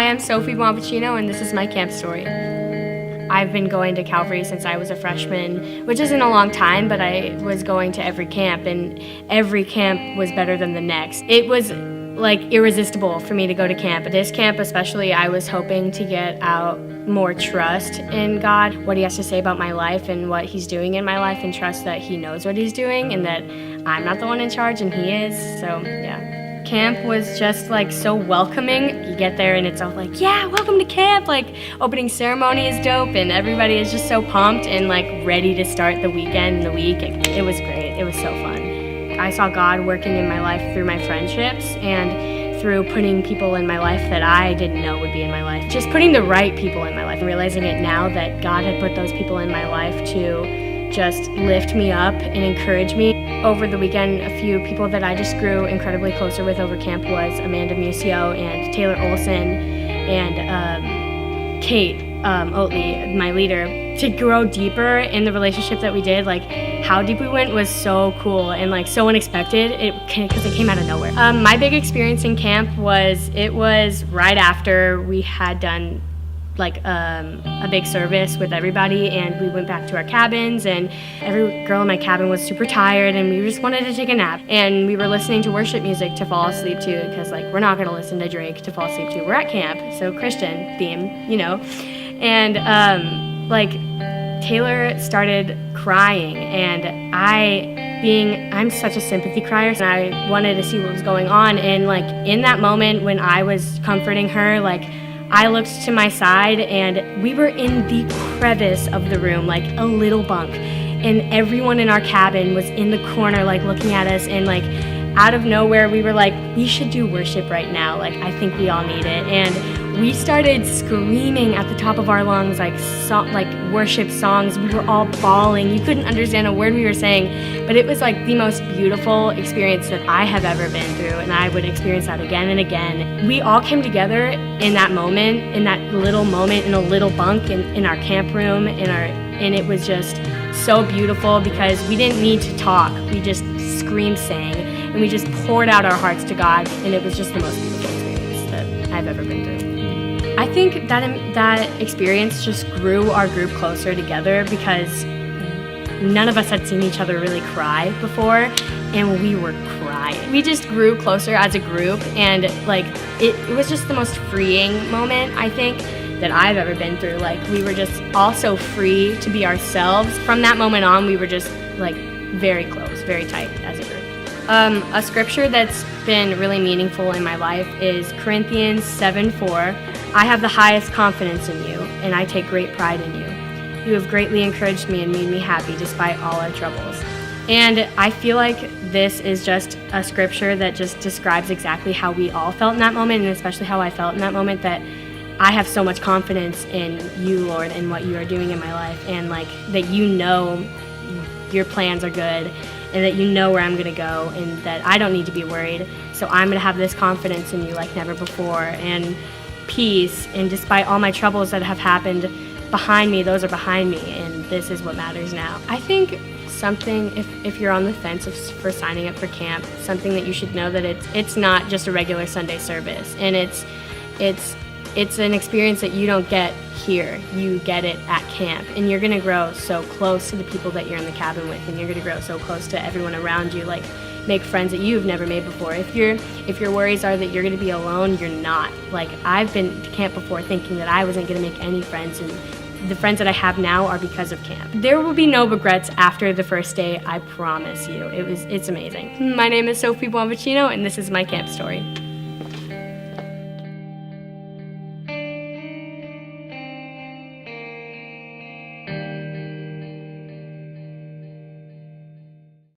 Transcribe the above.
Hi, I'm Sophie Buonvicino, and this is my camp story. I've been going to Calvary since I was a freshman, which isn't a long time, but I was going to every camp, and every camp was better than the next. It was like irresistible for me to go to camp. At this camp especially, I was hoping to get out more trust in God, what he has to say about my life and what he's doing in my life, and trust that he knows what he's doing and that I'm not the one in charge and he is. So yeah. Camp was just like so welcoming. You get there and it's all like, yeah, welcome to camp. Like opening ceremony is dope and everybody is just so pumped and like ready to start the weekend and the week. It was great. It was so fun. I saw God working in my life through my friendships and through putting people in my life that I didn't know would be in my life. Just putting the right people in my life and realizing it now that God had put those people in my life to just lift me up and encourage me. Over the weekend, a few people that I just grew incredibly closer with over camp was Amanda Musio and Taylor Olson and Kate Oatley, my leader. To grow deeper in the relationship that we did, like how deep we went was so cool and like so unexpected because it came out of nowhere. My big experience in camp was right after we had done like a big service with everybody, and we went back to our cabins, and every girl in my cabin was super tired and we just wanted to take a nap, and we were listening to worship music to fall asleep to, because like we're not going to listen to Drake to fall asleep to. We're at camp, so Christian theme, you know. And like Taylor started crying, and I'm such a sympathy crier, and I wanted to see what was going on. And like in that moment when I was comforting her, like I looked to my side and we were in the crevice of the room, like a little bunk, and everyone in our cabin was in the corner like looking at us, and like out of nowhere we were like, we should do worship right now, like I think we all need it. And we started screaming at the top of our lungs like worship songs. We were all bawling. You couldn't understand a word we were saying, but it was like the most beautiful experience that I have ever been through, and I would experience that again and again. We all came together in that moment, in that little moment, in a little bunk in our camp room, and it was just so beautiful because we didn't need to talk. We just screamed, sang, and we just poured out our hearts to God, and it was just the most beautiful experience that I've ever been through. I think that experience just grew our group closer together because none of us had seen each other really cry before, and we were crying. We just grew closer as a group, and like it was just the most freeing moment, I think, that I've ever been through. Like we were just all so free to be ourselves. From that moment on, we were just like very close, very tight as a group. A scripture that's been really meaningful in my life is Corinthians 7:4. I have the highest confidence in you, and I take great pride in you. You have greatly encouraged me and made me happy despite all our troubles. And I feel like this is just a scripture that just describes exactly how we all felt in that moment, and especially how I felt in that moment, that I have so much confidence in you, Lord, and what you are doing in my life, and like that you know your plans are good, and that you know where I'm going to go, and that I don't need to be worried. So I'm going to have this confidence in you like never before, and peace. And despite all my troubles that have happened behind me, those are behind me, and this is what matters now. I think something, if you're on the fence for signing up for camp, something that you should know that it's not just a regular Sunday service, and it's an experience that you don't get here. You get it at camp, and you're gonna grow so close to the people that you're in the cabin with, and you're gonna grow so close to everyone around you, like make friends that you've never made before. If your worries are that you're gonna be alone, you're not. Like I've been to camp before thinking that I wasn't gonna make any friends, and the friends that I have now are because of camp. There will be no regrets after the first day, I promise you. It's amazing. My name is Sophie Buonvicino, and this is my camp story.